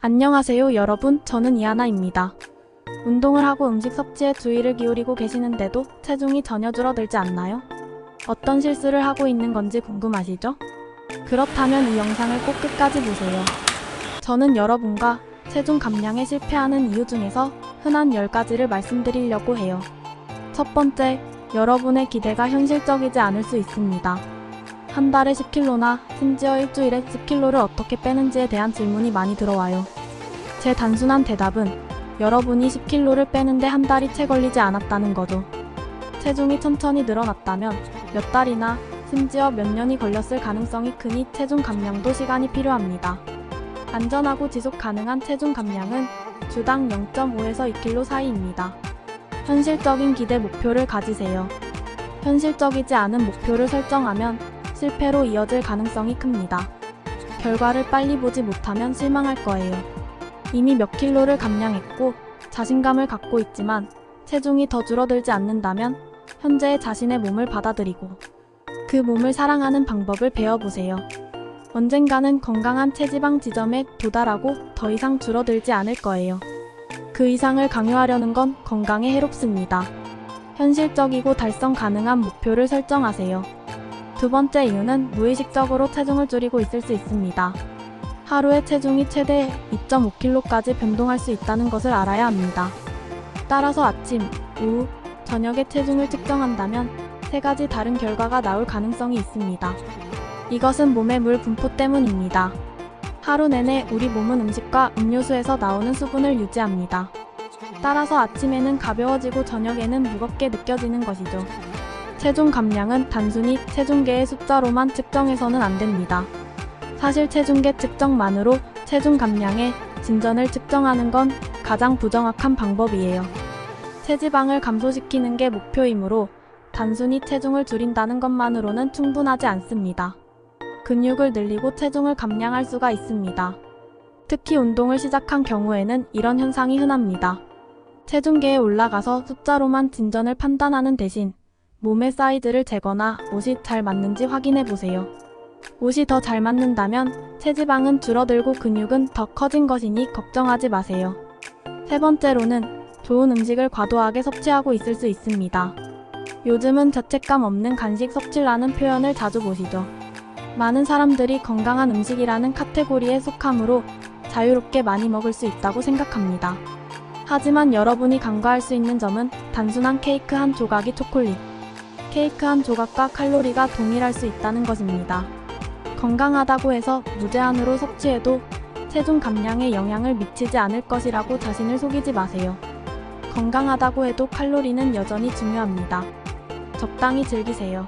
안녕하세요 여러분, 저는 이하나입니다. 운동을 하고 음식 섭취에 주의를 기울이고 계시는데도 체중이 전혀 줄어들지 않나요? 어떤 실수를 하고 있는 건지 궁금하시죠? 그렇다면 이 영상을 꼭 끝까지 보세요. 저는 여러분과 체중 감량에 실패하는 이유 중에서 흔한 10가지를 말씀드리려고 해요. 첫 번째, 여러분의 기대가 현실적이지 않을 수 있습니다. 한 달에 10kg나 심지어 일주일에 10kg를 어떻게 빼는지에 대한 질문이 많이 들어와요. 제 단순한 대답은 여러분이 10kg를 빼는데 한 달이 채 걸리지 않았다는 거죠. 체중이 천천히 늘어났다면 몇 달이나 심지어 몇 년이 걸렸을 가능성이 크니 체중 감량도 시간이 필요합니다. 안전하고 지속 가능한 체중 감량은 주당 0.5에서 2kg 사이입니다. 현실적인 기대 목표를 가지세요. 현실적이지 않은 목표를 설정하면 실패로 이어질 가능성이 큽니다. 결과를 빨리 보지 못하면 실망할 거예요. 이미 몇 킬로를 감량했고 자신감을 갖고 있지만 체중이 더 줄어들지 않는다면 현재의 자신의 몸을 받아들이고 그 몸을 사랑하는 방법을 배워보세요. 언젠가는 건강한 체지방 지점에 도달하고 더 이상 줄어들지 않을 거예요. 그 이상을 강요하려는 건 건강에 해롭습니다. 현실적이고 달성 가능한 목표를 설정하세요. 두 번째 이유는 무의식적으로 체중을 줄이고 있을 수 있습니다. 하루에 체중이 최대 2.5kg까지 변동할 수 있다는 것을 알아야 합니다. 따라서 아침, 오후, 저녁에 체중을 측정한다면 3가지 다른 결과가 나올 가능성이 있습니다. 이것은 몸의 물 분포 때문입니다. 하루 내내 우리 몸은 음식과 음료수에서 나오는 수분을 유지합니다. 따라서 아침에는 가벼워지고 저녁에는 무겁게 느껴지는 것이죠. 체중 감량은 단순히 체중계의 숫자로만 측정해서는 안 됩니다. 사실 체중계 측정만으로 체중 감량의 진전을 측정하는 건 가장 부정확한 방법이에요. 체지방을 감소시키는 게 목표이므로 단순히 체중을 줄인다는 것만으로는 충분하지 않습니다. 근육을 늘리고 체중을 감량할 수가 있습니다. 특히 운동을 시작한 경우에는 이런 현상이 흔합니다. 체중계에 올라가서 숫자로만 진전을 판단하는 대신 몸의 사이즈를 재거나 옷이 잘 맞는지 확인해 보세요. 옷이 더 잘 맞는다면 체지방은 줄어들고 근육은 더 커진 것이니 걱정하지 마세요. 세 번째로는 좋은 음식을 과도하게 섭취하고 있을 수 있습니다. 요즘은 죄책감 없는 간식 섭취라는 표현을 자주 보시죠. 많은 사람들이 건강한 음식이라는 카테고리에 속하므로 자유롭게 많이 먹을 수 있다고 생각합니다. 하지만 여러분이 간과할 수 있는 점은 단순한 케이크 한 조각이 초콜릿, 케이크 한 조각과 칼로리가 동일할 수 있다는 것입니다. 건강하다고 해서 무제한으로 섭취해도 체중 감량에 영향을 미치지 않을 것이라고 자신을 속이지 마세요. 건강하다고 해도 칼로리는 여전히 중요합니다. 적당히 즐기세요.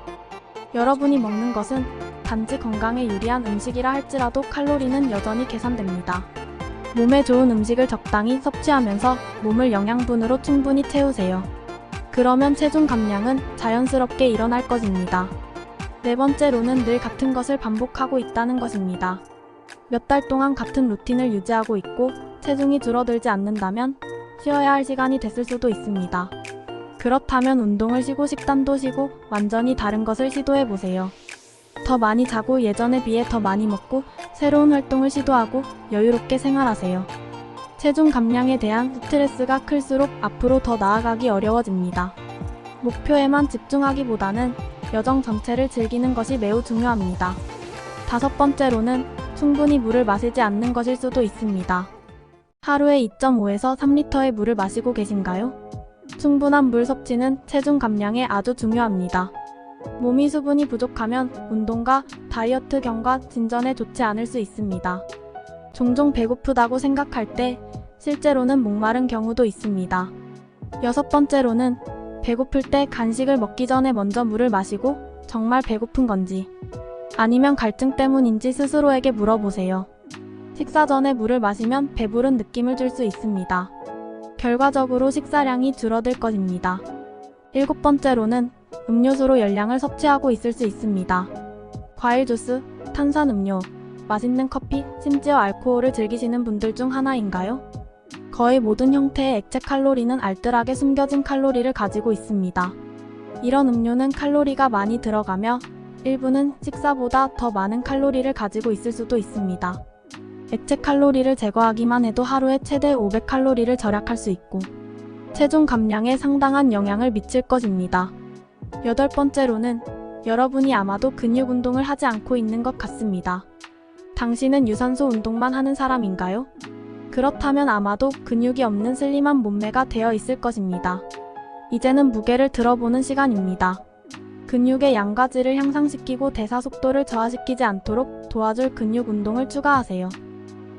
여러분이 먹는 것은 단지 건강에 유리한 음식이라 할지라도 칼로리는 여전히 계산됩니다. 몸에 좋은 음식을 적당히 섭취하면서 몸을 영양분으로 충분히 채우세요. 그러면 체중 감량은 자연스럽게 일어날 것입니다. 네 번째로는 늘 같은 것을 반복하고 있다는 것입니다. 몇 달 동안 같은 루틴을 유지하고 있고 체중이 줄어들지 않는다면 쉬어야 할 시간이 됐을 수도 있습니다. 그렇다면 운동을 쉬고 식단도 쉬고 완전히 다른 것을 시도해보세요. 더 많이 자고 예전에 비해 더 많이 먹고 새로운 활동을 시도하고 여유롭게 생활하세요. 체중 감량에 대한 스트레스가 클수록 앞으로 더 나아가기 어려워집니다. 목표에만 집중하기보다는 여정 전체를 즐기는 것이 매우 중요합니다. 다섯 번째로는 충분히 물을 마시지 않는 것일 수도 있습니다. 하루에 2.5에서 3리터의 물을 마시고 계신가요? 충분한 물 섭취는 체중 감량에 아주 중요합니다. 몸이 수분이 부족하면 운동과 다이어트 경과 진전에 좋지 않을 수 있습니다. 종종 배고프다고 생각할 때 실제로는 목마른 경우도 있습니다. 여섯 번째로는 배고플 때 간식을 먹기 전에 먼저 물을 마시고 정말 배고픈 건지 아니면 갈증 때문인지 스스로에게 물어보세요. 식사 전에 물을 마시면 배부른 느낌을 줄 수 있습니다. 결과적으로 식사량이 줄어들 것입니다. 일곱 번째로는 음료수로 열량을 섭취하고 있을 수 있습니다. 과일 주스, 탄산음료, 맛있는 커피, 심지어 알코올을 즐기시는 분들 중 하나인가요? 거의 모든 형태의 액체 칼로리는 알뜰하게 숨겨진 칼로리를 가지고 있습니다. 이런 음료는 칼로리가 많이 들어가며 일부는 식사보다 더 많은 칼로리를 가지고 있을 수도 있습니다. 액체 칼로리를 제거하기만 해도 하루에 최대 500칼로리를 절약할 수 있고 체중 감량에 상당한 영향을 미칠 것입니다. 여덟 번째로는 여러분이 아마도 근육 운동을 하지 않고 있는 것 같습니다. 당신은 유산소 운동만 하는 사람인가요? 그렇다면 아마도 근육이 없는 슬림한 몸매가 되어 있을 것입니다. 이제는 무게를 들어보는 시간입니다. 근육의 양가질을 향상시키고 대사 속도를 저하시키지 않도록 도와줄 근육 운동을 추가하세요.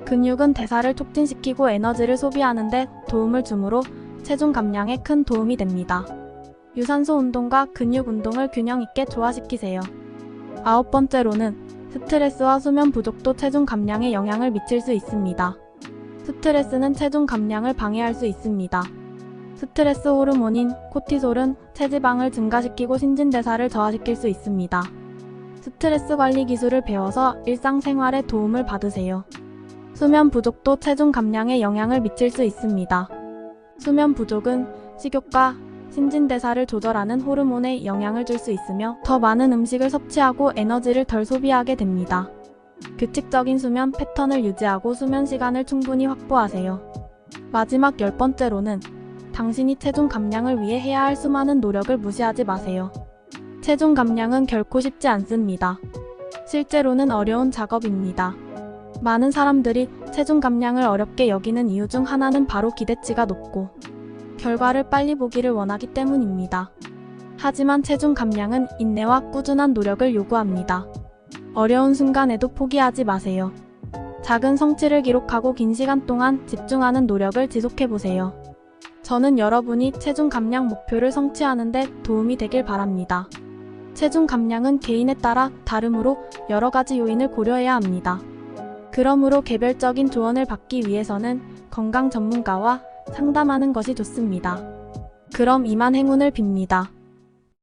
근육은 대사를 촉진시키고 에너지를 소비하는 데 도움을 주므로 체중 감량에 큰 도움이 됩니다. 유산소 운동과 근육 운동을 균형 있게 조화시키세요. 아홉 번째로는 스트레스와 수면 부족도 체중 감량에 영향을 미칠 수 있습니다. 스트레스는 체중 감량을 방해할 수 있습니다. 스트레스 호르몬인 코티솔은 체지방을 증가시키고 신진대사를 저하시킬 수 있습니다. 스트레스 관리 기술을 배워서 일상생활에 도움을 받으세요. 수면 부족도 체중 감량에 영향을 미칠 수 있습니다. 수면 부족은 식욕과 신진대사를 조절하는 호르몬에 영향을 줄 수 있으며 더 많은 음식을 섭취하고 에너지를 덜 소비하게 됩니다. 규칙적인 수면 패턴을 유지하고 수면 시간을 충분히 확보하세요. 마지막 10번째로는 당신이 체중 감량을 위해 해야 할 수많은 노력을 무시하지 마세요. 체중 감량은 결코 쉽지 않습니다. 실제로는 어려운 작업입니다. 많은 사람들이 체중 감량을 어렵게 여기는 이유 중 하나는 바로 기대치가 높고 결과를 빨리 보기를 원하기 때문입니다. 하지만 체중 감량은 인내와 꾸준한 노력을 요구합니다. 어려운 순간에도 포기하지 마세요. 작은 성취를 기록하고 긴 시간 동안 집중하는 노력을 지속해보세요. 저는 여러분이 체중 감량 목표를 성취하는 데 도움이 되길 바랍니다. 체중 감량은 개인에 따라 다르므로 여러 가지 요인을 고려해야 합니다. 그러므로 개별적인 조언을 받기 위해서는 건강 전문가와 상담하는 것이 좋습니다. 그럼 이만 행운을 빕니다.